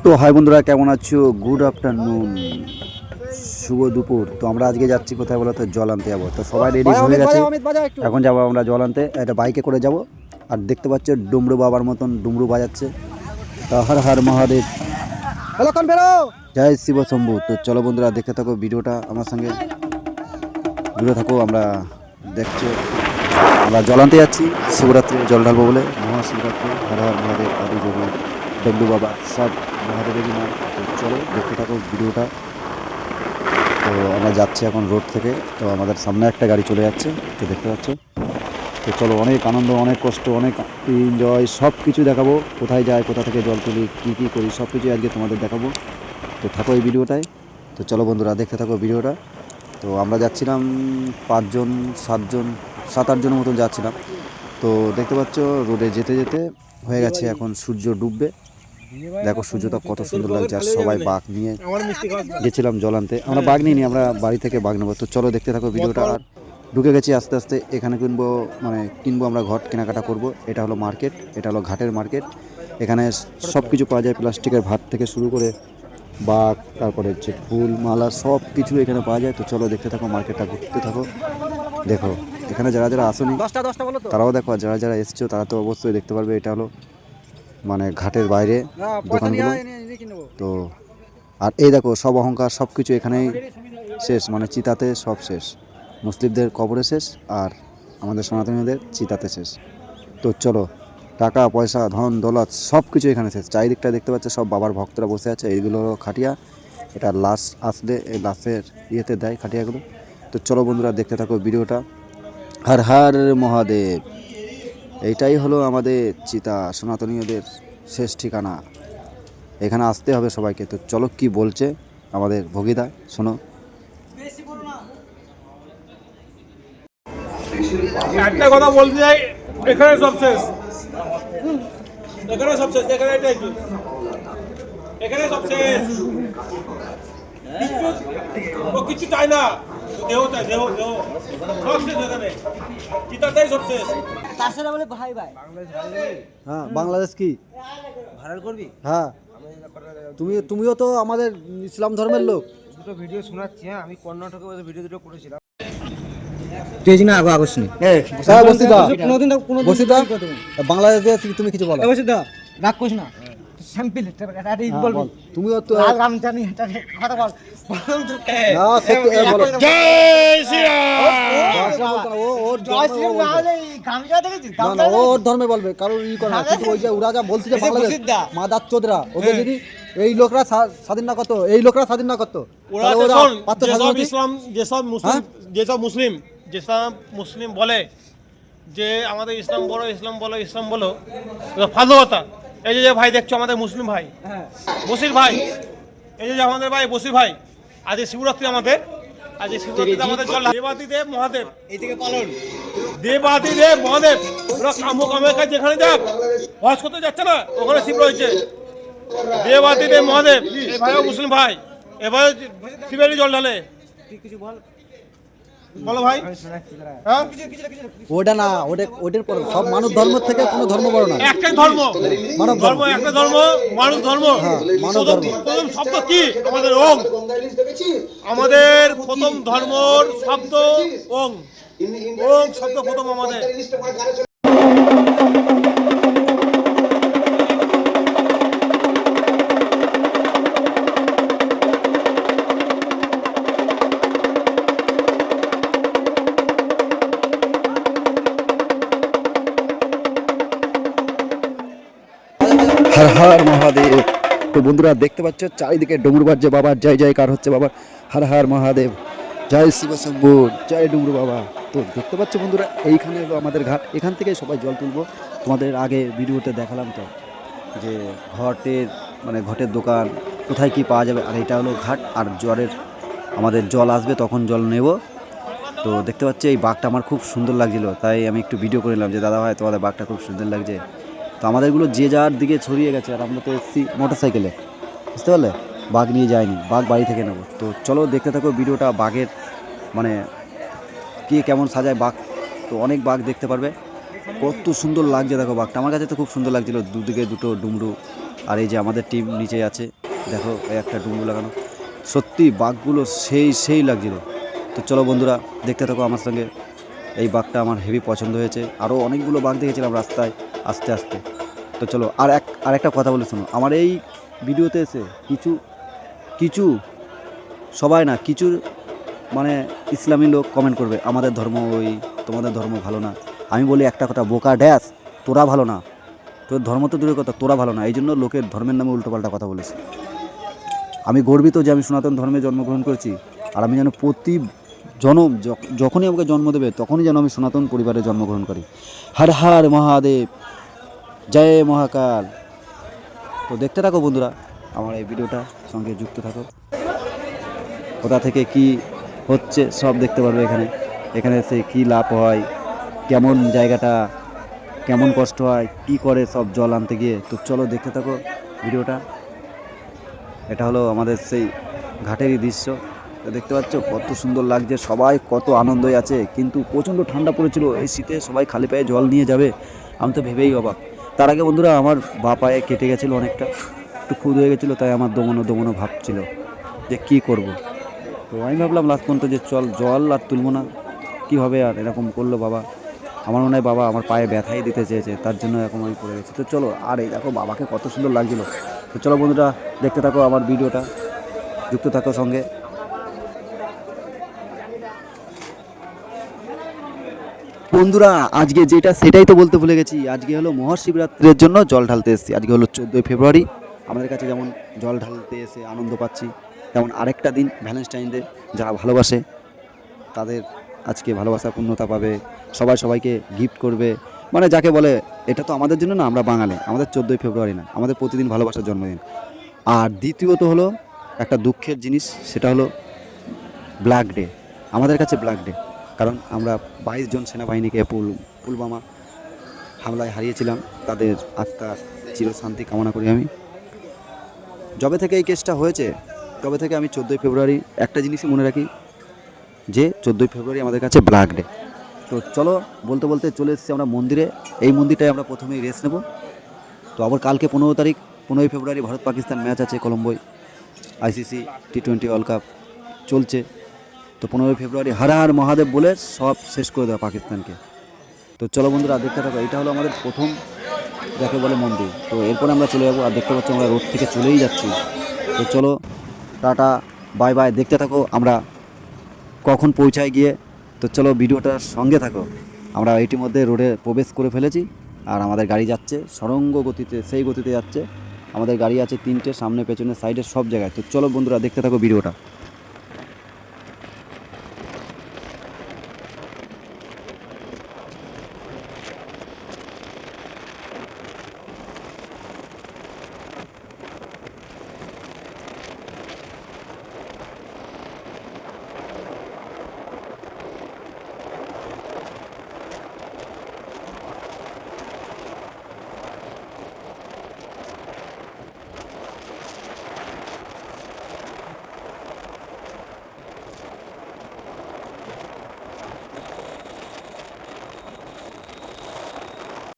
তো হাই বন্ধুরা, কেমন আছো? গুড আফটারনুন, শুভ দুপুর। তো আমরা আজকে যাচ্ছি কোথায় বলো তো? জল আনতে যাবো। তো সবাই রেডি হয়ে গেছে, এখন যাবো আমরা জল আনতে। এটা বাইকে করে যাব। আর দেখতে পাচ্ছ ডুমরু বাবার মতন ডুমরু বাজাচ্ছে। তো হর হর মহাদেব, জয় শিব শম্ভু। তো চলো বন্ধুরা, দেখতে থাকো ভিডিওটা আমার সঙ্গে, জুড়ে থাকো। আমরা দেখছো আমরা জল আনতে যাচ্ছি, শিবরাত্রি জল ঢালবো বলে। মহাশিবরাত্রি, হর হর মহাদেব, আদি যোগী ডমরু বাবা, সব মহাদেবেরই নাম। তো চলো দেখতে থাকো ভিডিওটা। তো আমরা যাচ্ছি এখন রোড থেকে। তো আমাদের সামনে একটা গাড়ি চলে যাচ্ছে, তো দেখতে পাচ্ছ। তো চলো, অনেক আনন্দ, অনেক কষ্ট, অনেক এনজয়, সব কিছু দেখাবো। কোথায় যাই, কোথা থেকে জল তুলি, কী করি, সব কিছুই আজকে তোমাদের দেখাবো। তো থাকো এই ভিডিওটায়। তো চলো বন্ধুরা, দেখতে থাকো ভিডিওটা। তো আমরা যাচ্ছিলাম 5 জন 7 8 জনের মতন যাচ্ছিলাম। তো দেখতে পাচ্ছ রোডে যেতে যেতে হয়ে গেছে এখন সূর্য ডুববে। দেখো সূর্যটা কত সুন্দর লাগছে। আর সবাই বাঘ নিয়ে গেছিলাম জল আনতে। আমরা বাঘ নিয়ে নিই, আমরা বাড়ি থেকে বাঘ নেবো। তো চলো দেখতে থাকো ভিডিওটা। আর ঢুকে গেছি আস্তে আস্তে। এখানে কিনবো আমরা, ঘট কেনাকাটা করব। এটা হলো মার্কেট, এটা হলো ঘাটের মার্কেট। এখানে সব কিছু পাওয়া যায়, প্লাস্টিকের ভাত থেকে শুরু করে বাঘ, তারপরে হচ্ছে ফুল মালা, সব কিছু এখানে পাওয়া যায়। তো চলো দেখতে থাকো, মার্কেটটা ঘুরতে থাকো। দেখো এখানে যারা যারা আসেনি তারাও দেখো, আর যারা যারা এসছো তারা তো অবশ্যই দেখতে পারবে। এটা হলো মানে ঘাটের বাইরে দোকানগুলো। তো আর এই দেখো সব অহংকার, সব কিছু এখানেই শেষ, মানে চিতাতে সব শেষ। মুসলিমদের কবরে শেষ, আর আমাদের সনাতনীদের চিতাতে শেষ। তো চলো, টাকা পয়সা ধন দৌলত সব কিছু এখানে শেষ। চারিদিকটা দেখতে পাচ্ছে সব বাবার ভক্তরা বসে আছে। এইগুলো হলো খাটিয়া, এটা লাশ আসলে এই লাশের ইয়েতে দেয় খাটিয়াগুলো। তো চলো বন্ধুরা, দেখতে থাকো ভিডিওটা। হর হর মহাদেব, এইটাই হলো আমাদের চিতা, সনাতনীয়দের শেষ ঠিকানা। এখানে আসতে হবে সবাইকে। তো চলো কি বলছে আমাদের ভগিদা, শোনো। একটা কথা বলতে চাই, এখানে সব শেষ, এখানে সব শেষ, এখানে এটাই কি, এখানে সব শেষ। ও কিছু চাই না, দেহ চাই, দেহ দেহ সব শেষ এখানে, চিতাটাই সব শেষ। তার সাথে বলে ভাই ভাই হ্যাঁ, বাংলাদেশ কি ভাইরাল করবি? হ্যাঁ, তুমিও তো আমাদের ইসলাম ধর্মের লোক। দুটো ভিডিও শোনাচ্ছি। হ্যাঁ, আমি কর্ণাটকে ওদের ভিডিও দুটো করেছিলাম। তুই না আগে আগস্ট বাংলাদেশে তুমি কিছু বলো। রাগ করিস না, স্যাম্পল বলবি। তুমিও তো আমি জানি এটা কথা বল। না, সত্যি বলো। জয় শ্রীরাম। ওর ধর্মে বলবে, কারণ ই করে না। কিন্তু ওই যে ওরা যা বলছে যে বাংলাদেশ মাদার চোদরা, ওকে যদি এই লোকরা স্বাধীন না করতো, এই লোকরা স্বাধীন না করতো, যেসব মুসলিম বলে যে আমাদের ইসলাম বলো, ইসলাম বলো, ইসলাম বলো, ফালতু কথা। এই যে ভাই দেখছো আমাদের মুসলিম ভাই বসির ভাই, এই যে আমাদের ভাই বসির ভাই, আজ শিবরাত্রি আমাদের, আজ শিবরাত্রিতে আমাদের জল দেবাদিদেব মহাদেব এই থেকে পালন। দেবাদিদেব মহাদেব ওরা কামের কাজ যেখানে যাক, বয়স করতে যাচ্ছে না, ওখানে শিব রয়েছে। দেবাদিদেব মহাদেব, এই ভাইও মুসলিম ভাই, এবার শিবেরই জল ঢালে। কিছু বল, বলো ভাই। হ্যাঁ, ওটা না, ওটার পর সব মানুষ ধর্ম থেকে কোনো ধর্ম বড় না, একটাই ধর্ম, মানব ধর্ম, একটা ধর্ম, মানুষ ধর্ম। মানব ধর্ম। প্রথম শব্দ কি আমাদের? ওং। আমাদের প্রথম ধর্মর শব্দ ওং। ওং শব্দ প্রথম আমাদের। হর হর মহাদেব। তো বন্ধুরা দেখতে পাচ্ছ চারিদিকে ডমরু বাজছে, বাবার জয় জয়কার হচ্ছে, বাবার হর হর মহাদেব, জয় শিব শম্ভু, জয় ডমরু বাবা। তো দেখতে পাচ্ছ বন্ধুরা, এইখানে হলো আমাদের ঘাট। এখান থেকে সবাই জল তুলবো। তোমাদের আগে ভিডিওতে দেখালাম তো যে ঘটের দোকান কোথায় কি পাওয়া যাবে। আর এটা হলো ঘাট। আর আমাদের জল আসবে, তখন জল নেব। তো দেখতে পাচ্ছি এই বাঘটা আমার খুব সুন্দর লাগছিল, তাই আমি একটু ভিডিও করে নিলাম যে দাদা ভাই তোমাদের বাঘটা খুব সুন্দর লাগছে। তো আমাদেরগুলো যে যার দিকে ছড়িয়ে গেছে, আর আমরা তো এসছি মোটর সাইকেলে, বুঝতে পারলে? বাঘ নিয়ে যায়নি, বাঘ বাড়ি থেকে নেবো। তো চলো দেখতে থাকো ভিডিওটা, বাঘের মানে কে কেমন সাজায় বাঘ। তো অনেক বাঘ দেখতে পারবে, কত সুন্দর লাগছে দেখো বাঘটা। আমার কাছে তো খুব সুন্দর লাগছিলো, দুদিকে দুটো ডুমরু, আর এই যে আমাদের টিম নিচে আছে, দেখো এই একটা ডুমরু লাগানো। সত্যি বাঘগুলো সেই লাগছিল। তো চলো বন্ধুরা দেখতে থাকো আমার সঙ্গে। এই বাঘটা আমার হেভি পছন্দ হয়েছে। আরও অনেকগুলো বাঘ দেখেছিলাম রাস্তায় আস্তে আস্তে। তো চলো আর একটা কথা বলে শোনো, আমার এই ভিডিওতে এসে কিছু সবাই না, কিছু মানে ইসলামী লোক কমেন্ট করবে আমাদের ধর্ম ওই, তোমাদের ধর্ম ভালো না। আমি বলি একটা কথা, বোকা ড্যাশ, তোরা ভালো না, তোর ধর্ম তো দূরের কথা, তোরা ভালো না। এই জন্য লোকের ধর্মের নামে উল্টোপাল্টা কথা বলেছি। আমি গর্বিত যে আমি সনাতন ধর্মে জন্মগ্রহণ করেছি, আর আমি যেন প্রতি জনম যখনই আমাকে জন্ম দেবে তখনই যেন আমি সনাতন পরিবারে জন্মগ্রহণ করি। হর হর মহাদেব, জয় মহাকাল। তো দেখতে থাকো বন্ধুরা আমার এই ভিডিওটা, সঙ্গে যুক্ত থাকো। কোথা থেকে কি হচ্ছে সব দেখতে পারবে এখানে। এখানে এসে কী লাভ হয়, কেমন জায়গাটা, কেমন কষ্ট হয়, কি করে সব জল আনতে গিয়ে। তো চলো দেখতে থাকো ভিডিওটা। এটা হলো আমাদের সেই ঘাটেরই দৃশ্য। তো দেখতে পাচ্ছ কত সুন্দর লাগছে, সবাই কত আনন্দই আছে। কিন্তু প্রচণ্ড ঠান্ডা পড়েছিল, এই শীতে সবাই খালি পায়ে জল নিয়ে যাবে, আমি তো ভেবেই অবাক। তার আগে বন্ধুরা আমার বা পায়ে কেটে গেছিলো অনেকটা, একটু খুদ হয়ে গেছিলো, তাই আমার দমনো ভাবছিল যে কী করব। তো আমি ভাবলাম লাস্ট পর্যন্ত যে চল জল আর তুলব না, কী হবে আর এরকম করলো বাবা। আমার মনে হয় বাবা আমার পায়ে ব্যথাই দিতে চেয়েছে, তার জন্য এরকম আমি পড়ে গেছি। তো চলো, আর এই দেখো বাবাকে কত সুন্দর লাগছিলো। তো চলো বন্ধুরা দেখতে থাকো আমার ভিডিওটা, যুক্ত থাকো সঙ্গে। বন্ধুরা আজকে যেটা সেটাই তো বলতে ভুলে গেছি, আজকে হলো মহাশিবরাত্রির জন্য জল ঢালতে এসেছি। আজকে হলো 14ই ফেব্রুয়ারি। আমাদের কাছে যেমন জল ঢালতে এসে আনন্দ পাচ্ছি, তেমন আরেকটা দিন ভ্যালেন্টাইন ডে। যারা ভালোবাসে তাদের আজকে ভালোবাসা পূর্ণতা পাবে, সবাই সবাইকে গিফট করবে, মানে যাকে বলে এটা তো আমাদের জন্য না, আমরা বাঙালি, আমাদের 14ই ফেব্রুয়ারি না, আমাদের প্রতিদিন ভালোবাসার জন্মদিন। আর দ্বিতীয়ত হলো একটা দুঃখের জিনিস, সেটা হলো ব্ল্যাক ডে। আমাদের কাছে ব্ল্যাক ডে, কারণ আমরা 22 জন সেনাবাহিনীকে পুলওয়ামা হামলায় হারিয়েছিলাম। তাদের আত্মার চিরশান্তি কামনা করি আমি। যবে থেকে এই কেসটা হয়েছে তবে থেকে আমি 14ই ফেব্রুয়ারি একটা জিনিসই মনে রাখি, যে 14ই ফেব্রুয়ারি আমাদের কাছে ব্ল্যাক ডে। তো চলো বলতে বলতে চলে এসেছি আমরা মন্দিরে। এই মন্দিরটায় আমরা প্রথমেই রেস্ট নেব। তো আবার কালকে 15ই ফেব্রুয়ারি ভারত পাকিস্তান ম্যাচ আছে কলম্বোয়, ICC T20 ওয়ার্ল্ড কাপ চলছে। তো 15ই ফেব্রুয়ারি হর হর মহাদেব বলে সব শেষ করে দেওয়া পাকিস্তানকে। তো চলো বন্ধুরা দেখতে থাকো, এটা হলো আমাদের প্রথম যাকে বলে মন্দির। তো এরপরে আমরা চলে যাবো, আর দেখতে পাচ্ছি আমরা রোড থেকে চলেই যাচ্ছি। তো চলো টাটা বাই বাই, দেখতে থাকো আমরা কখন পৌঁছায় গিয়ে। তো চলো ভিডিওটার সঙ্গে থাকো। আমরা ইতিমধ্যে রোডে প্রবেশ করে ফেলেছি, আর আমাদের গাড়ি যাচ্ছে সরঙ্গ গতিতে, সেই গতিতে যাচ্ছে। আমাদের গাড়ি আছে 3টে, সামনে পেছনে সাইডে সব জায়গায়। তো চলো বন্ধুরা দেখতে থাকো ভিডিওটা।